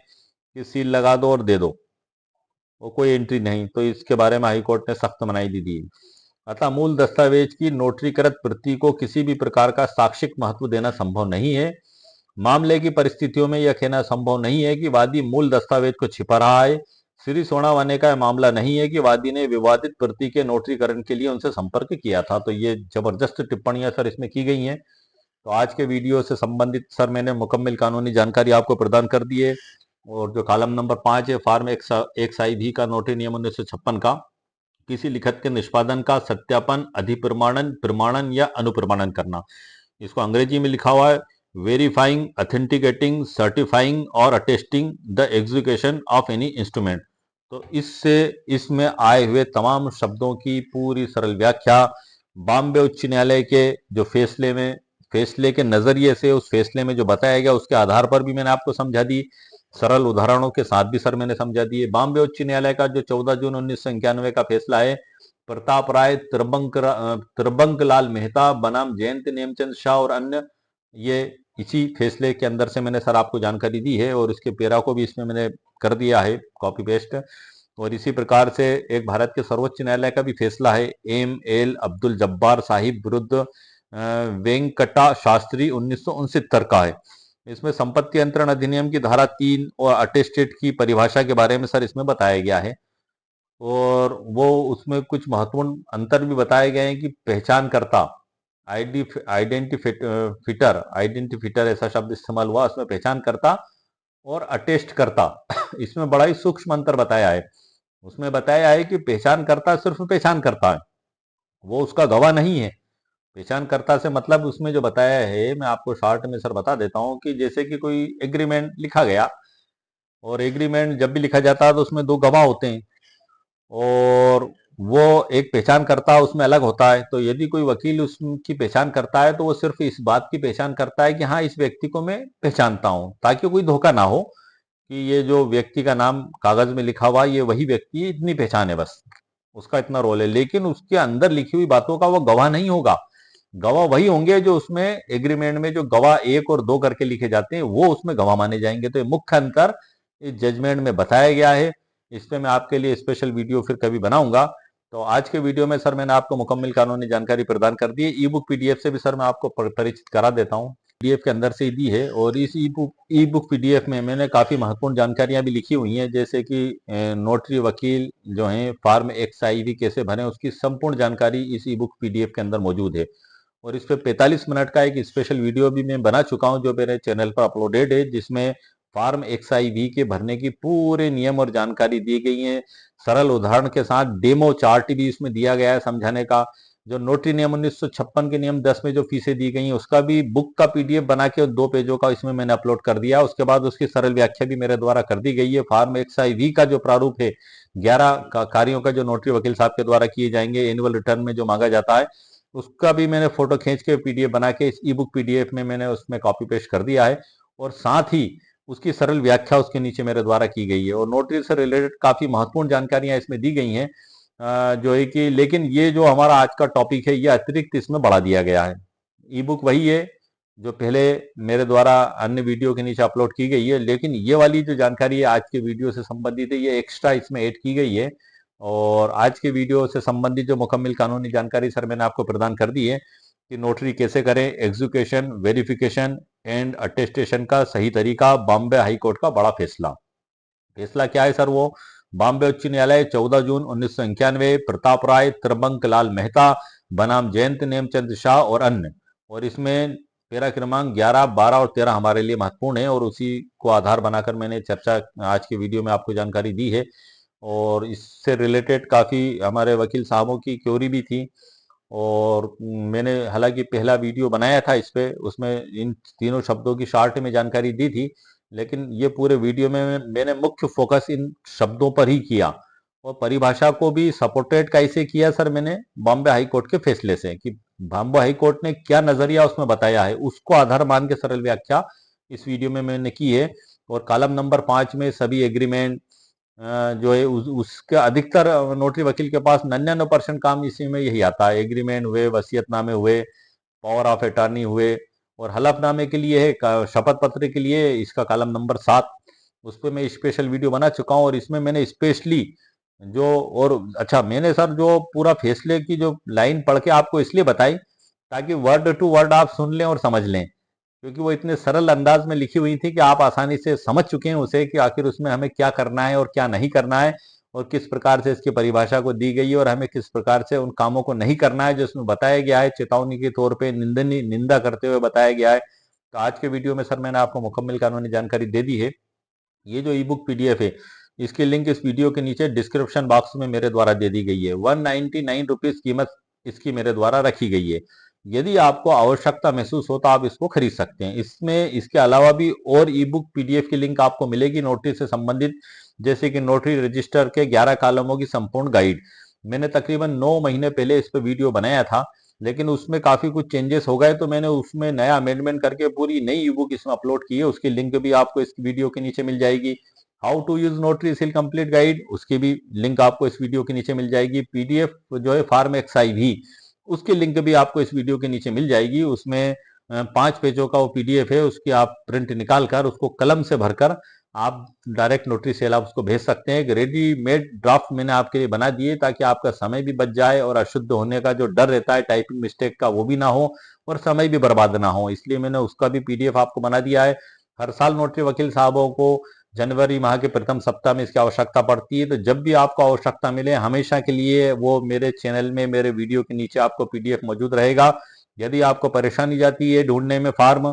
कि सील लगा दो और दे दो, वो कोई एंट्री नहीं, तो इसके बारे में हाईकोर्ट ने सख्त मनाही दी दी। अतः मूल दस्तावेज की नोटरीकृत प्रति को किसी भी प्रकार का साक्षिक महत्व देना संभव नहीं है। मामले की परिस्थितियों में यह कहना संभव नहीं है कि वादी मूल दस्तावेज को छिपा रहा है। श्री सोनावाने का मामला नहीं है कि वादी ने विवादित प्रति के नोटरीकरण के लिए उनसे संपर्क किया था। तो ये जबरदस्त टिप्पणियां सर इसमें की गई हैं। तो आज के वीडियो से संबंधित सर मैंने मुकम्मल कानूनी जानकारी आपको प्रदान कर दी है। और जो कॉलम नंबर 5 है, फॉर्म 1 का नोटरी नियम 1956 का किसी लिखत के निष्पादन का सत्यापन, अधिप्रमाणन, प्रमाणन या अनुप्रमाणन करना, इसको अंग्रेजी में लिखा हुआ है वेरीफाइंग, अथेंटिकेटिंग, सर्टिफाइंग और attesting the execution of any instrument. तो इससे इसमें आए हुए तमाम शब्दों की पूरी सरल व्याख्या बॉम्बे उच्च न्यायालय के जो फैसले के नजरिए से उस फैसले में जो बताया गया उसके आधार पर भी मैंने आपको समझा दी, सरल उदाहरणों के साथ भी सर मैंने समझा दिए। बॉम्बे उच्च न्यायालय का जो 14 जून 1991 का फैसला है, प्रताप राय, त्रिबंक लाल मेहता बनाम जयंत नेमचंद शाह और अन्य, ये इसी फैसले के अंदर से मैंने सर आपको जानकारी दी है और इसके पेरा को भी इसमें मैंने कर दिया है कॉपी पेस्ट। और इसी प्रकार से एक भारत के सर्वोच्च न्यायालय का भी फैसला है, M.L. अब्दुल जब्बार साहिब विरुद्ध वेंकटा शास्त्री 1969 का है। इसमें संपत्ति अंतरण अधिनियम की धारा 3 और अटेस्टेड की परिभाषा के बारे में सर इसमें बताया गया है। और वो उसमें कुछ महत्वपूर्ण अंतर भी बताए गए हैं कि पहचानकर्ता आइडेंटिफिटर ऐसा शब्द इस्तेमाल हुआ, उसमें पहचानकर्ता और अटेस्ट करता इसमें बड़ा ही सूक्ष्म अंतर बताया है। उसमें बताया है कि पहचानकर्ता सिर्फ पहचान करता है, वो उसका गवाह नहीं है। पहचानकर्ता से मतलब उसमें जो बताया है, मैं आपको शॉर्ट में सर बता देता हूं कि जैसे कि कोई एग्रीमेंट लिखा गया, और एग्रीमेंट जब भी लिखा जाता है तो उसमें दो गवाह होते हैं, और वो एक पहचान करता उसमें अलग होता है। तो यदि कोई वकील उसकी पहचान करता है तो वो सिर्फ इस बात की पहचान करता है कि हाँ, इस व्यक्ति को मैं पहचानता हूं, ताकि कोई धोखा ना हो कि ये जो व्यक्ति का नाम कागज में लिखा हुआ ये वही व्यक्ति है, इतनी पहचान है बस, उसका इतना रोल है। लेकिन उसके अंदर लिखी हुई बातों का वो गवाह नहीं होगा। गवाह वही होंगे जो उसमें एग्रीमेंट में जो गवाह 1 और 2 करके लिखे जाते हैं, वो उसमें गवाह माने जाएंगे। तो ये मुख्य अंतर इस जजमेंट में बताया गया है। इस पे मैं आपके लिए स्पेशल वीडियो फिर कभी बनाऊंगा। तो आज के वीडियो में सर मैंने आपको मुकम्मल कानूनी जानकारी प्रदान कर दी है। ई बुक पीडीएफ से भी सर मैं आपको परिचित करा देता हूँ, पीडीएफ के अंदर से ही दी है। और इस ई बुक पीडीएफ में मैंने काफी महत्वपूर्ण जानकारियां भी लिखी हुई हैं, जैसे कि नोटरी वकील जो हैं फॉर्म XIV कैसे भरें, उसकी संपूर्ण जानकारी इस ई बुक पीडीएफ के अंदर मौजूद है। और इस पे 45 मिनट का एक स्पेशल वीडियो भी मैं बना चुका हूं, जो मेरे चैनल पर अपलोडेड है, जिसमें फॉर्म XIV के भरने की पूरे नियम और जानकारी दी गई है। सरल उदाहरण के साथ डेमो चार्ट भी इसमें दिया गया है समझाने का। जो नोटरी नियम 1956 के नियम 10 में जो फीसें दी गई हैं, उसका भी बुक का पीडीएफ बना के 2 पेजों का इसमें मैंने अपलोड कर दिया। उसके बाद उसकी सरल व्याख्या भी मेरे द्वारा कर दी गई है। फॉर्म XIV का जो प्रारूप है 11 कार्यों का, जो नोटरी वकील साहब के द्वारा किए जाएंगे एनुअल रिटर्न में जो मांगा जाता है, उसका भी मैंने फोटो खींच के पीडीएफ बना के इस ई बुक पीडीएफ में मैंने उसमें कॉपी पेस्ट कर दिया है। और साथ ही उसकी सरल व्याख्या उसके नीचे मेरे द्वारा की गई है। और नोटरी से रिलेटेड काफी महत्वपूर्ण जानकारियां इसमें दी गई हैं, जो है कि, लेकिन ये जो हमारा आज का टॉपिक है ये अतिरिक्त इसमें बढ़ा दिया गया है। ई बुक वही है जो पहले मेरे द्वारा अन्य वीडियो के नीचे अपलोड की गई है, लेकिन ये वाली जो जानकारी है आज के वीडियो से संबंधित है, ये एक्स्ट्रा इसमें ऐड की गई है। और आज के वीडियो से संबंधित जो मुकम्मल कानूनी जानकारी सर मैंने आपको प्रदान कर दी है कि नोटरी कैसे करें, एग्जीक्यूशन, वेरिफिकेशन एंड अटेस्टेशन का सही तरीका, बॉम्बे हाई कोर्ट का बड़ा फैसला। फैसला क्या है सर? वो बॉम्बे उच्च न्यायालय 14 जून 1991, प्रताप राय, त्रिभंग लाल मेहता बनाम जयंत नेमचंद शाह और अन्य। और इसमें पैरा क्रमांक 11, 12 और 13 हमारे लिए महत्वपूर्ण है, और उसी को आधार बनाकर मैंने चर्चा आज की वीडियो में आपको जानकारी दी है। और इससे रिलेटेड काफ़ी हमारे वकील साहबों की क्वेरी भी थी, और मैंने हालांकि पहला वीडियो बनाया था इस पे, उसमें इन तीनों शब्दों की शॉर्ट में जानकारी दी थी, लेकिन ये पूरे वीडियो में मैंने मुख्य फोकस इन शब्दों पर ही किया। और परिभाषा को भी सपोर्टेड कैसे किया सर मैंने? बॉम्बे हाई कोर्ट के फैसले से, कि बॉम्बे हाई कोर्ट ने क्या नजरिया उसमें बताया है, उसको आधार मान के सरल व्याख्या इस वीडियो में मैंने की है। और कॉलम नंबर 5 में सभी एग्रीमेंट जो है उसका अधिकतर नोटरी वकील के पास 99% काम इसी में यही आता है। एग्रीमेंट हुए, वसीयतनामे हुए, पावर ऑफ अटॉर्नी हुए, और हलफनामे के लिए है, शपथ पत्र के लिए इसका कॉलम नंबर 7, उस पर मैं स्पेशल वीडियो बना चुका हूँ। और इसमें मैंने स्पेशली जो, और अच्छा, मैंने सर जो पूरा फैसले की जो लाइन पढ़ के आपको इसलिए बताई ताकि वर्ड टू वर्ड आप सुन लें और समझ लें, क्योंकि वो इतने सरल अंदाज में लिखी हुई थी कि आप आसानी से समझ चुके हैं उसे, कि आखिर उसमें हमें क्या करना है और क्या नहीं करना है, और किस प्रकार से इसकी परिभाषा को दी गई है, और हमें किस प्रकार से उन कामों को नहीं करना है जो इसमें बताया गया है, चेतावनी के तौर पे निंदनीय निंदा करते हुए बताया गया है। तो आज के वीडियो में सर मैंने आपको मुकम्मल कानूनी जानकारी दे दी है। ये जो ई बुक पीडीएफ है, इसकी लिंक इस वीडियो के नीचे डिस्क्रिप्शन बॉक्स में मेरे द्वारा दे दी गई है। 199 रुपीज कीमत इसकी मेरे द्वारा रखी गई है। यदि आपको आवश्यकता महसूस हो तो आप इसको खरीद सकते हैं। इसमें इसके अलावा भी और ई बुक पीडीएफ की लिंक आपको मिलेगी नोटरी से संबंधित, जैसे कि नोटरी रजिस्टर के 11 कॉलमों की संपूर्ण गाइड। मैंने तकरीबन 9 महीने पहले इस पर वीडियो बनाया था, लेकिन उसमें काफी कुछ चेंजेस हो गए, तो मैंने उसमें नया अमेंडमेंट करके पूरी नई ई बुक इसमें अपलोड की है। उसकी लिंक भी आपको इस वीडियो के नीचे मिल जाएगी। How to use notary seal complete guide, उसकी भी लिंक आपको इस वीडियो के नीचे मिल जाएगी। पीडीएफ जो है फॉर्म XIV, उसकी लिंक भी आपको इस वीडियो के नीचे मिल जाएगी। उसमें 5 पेजों का वो पीडीएफ है, उसकी आप प्रिंट निकाल कर उसको कलम से भरकर आप डायरेक्ट नोटरी सेल आप उसको भेज सकते हैं। एक रेडीमेड ड्राफ्ट मैंने आपके लिए बना दिए ताकि आपका समय भी बच जाए और अशुद्ध होने का जो डर रहता है टाइपिंग मिस्टेक का वो भी ना हो और समय भी बर्बाद ना हो, इसलिए मैंने उसका भी पीडीएफ आपको बना दिया है। हर साल नोटरी वकील साहबों को जनवरी माह के प्रथम सप्ताह में इसकी आवश्यकता पड़ती है, तो जब भी आपको आवश्यकता मिले हमेशा के लिए वो मेरे चैनल में मेरे वीडियो के नीचे आपको पीडीएफ मौजूद रहेगा। यदि आपको परेशानी जाती है ढूंढने में, फॉर्म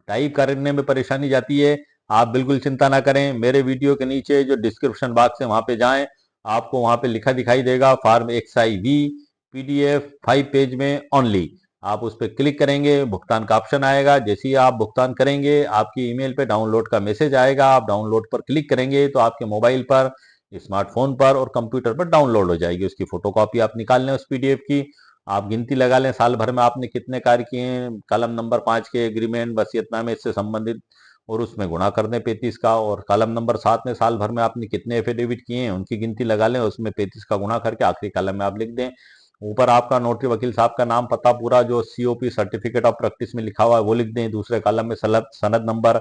टाइप करने में परेशानी जाती है, आप बिल्कुल चिंता ना करें। मेरे वीडियो के नीचे जो डिस्क्रिप्शन बॉक्स है वहां पे जाएं, आपको वहां पे लिखा दिखाई देगा फॉर्म XIV पीडीएफ 5 पेज में ओनली। आप उस पर क्लिक करेंगे, भुगतान का ऑप्शन आएगा। जैसे ही आप भुगतान करेंगे आपकी ईमेल पे डाउनलोड का मैसेज आएगा। आप डाउनलोड पर क्लिक करेंगे तो आपके मोबाइल पर, स्मार्टफोन पर और कंप्यूटर पर डाउनलोड हो जाएगी। उसकी फोटोकॉपी आप निकाल लें उस पीडीएफ की। आप गिनती लगा लें साल भर में आपने कितने कार्य किए हैं, कलम नंबर 5 के एग्रीमेंट वसीयतनामे इससे संबंधित, और उसमें गुणा कर दें 35 का। और कलम नंबर 7 में साल भर में आपने कितने एफिडेविट किए हैं उनकी गिनती लगा लें, उसमें 35 का गुणा करके आखिरी कलम में आप लिख दें। ऊपर आपका नोटरी वकील साहब का नाम, पता पूरा जो COP सर्टिफिकेट ऑफ प्रैक्टिस में लिखा हुआ है वो लिख दें। दूसरे कॉलम में सनद नंबर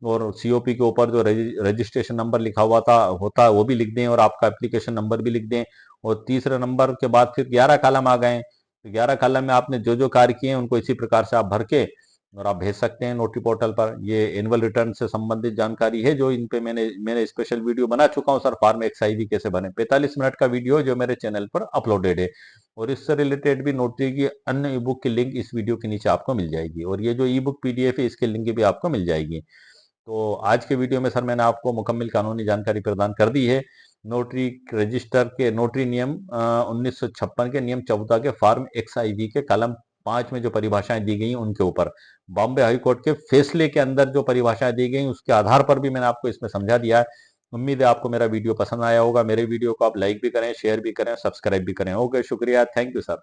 और COP के ऊपर जो रजिस्ट्रेशन नंबर लिखा हुआ था होता है वो भी लिख दें और आपका एप्लीकेशन नंबर भी लिख दें। और तीसरे नंबर के बाद फिर 11 कॉलम आ गए, तो 11 कॉलम में आपने जो जो कार्य किए हैं उनको इसी प्रकार से आप भर के और आप भेज सकते हैं नोटरी पोर्टल पर। ये एनुअल रिटर्न से संबंधित जानकारी है जो इन पे मैंने स्पेशल वीडियो बना चुका हूं सर, फॉर्म XIV कैसे बने। 45 मिनट का वीडियो है जो मेरे चैनल पर अपलोडेड है। और इससे रिलेटेड भी नोटरी की अन्य ई बुक की लिंक इस वीडियो के नीचे आपको मिल जाएगी, और ये जो ई बुक पीडीएफ है इसकी लिंक भी आपको मिल जाएगी। तो आज के वीडियो में सर मैंने आपको मुकम्मल कानूनी जानकारी प्रदान कर दी है। नोटरी रजिस्टर के नोटरी नियम 1956 के नियम 14 के फॉर्म XIV के कलम 5 में जो परिभाषाएं दी गई उनके ऊपर, बॉम्बे हाई कोर्ट के फैसले के अंदर जो परिभाषाएं दी गई उसके आधार पर भी मैंने आपको इसमें समझा दिया है। उम्मीद है आपको मेरा वीडियो पसंद आया होगा। मेरे वीडियो को आप लाइक भी करें, शेयर भी करें, सब्सक्राइब भी करें। ओके, शुक्रिया, थैंक यू सर।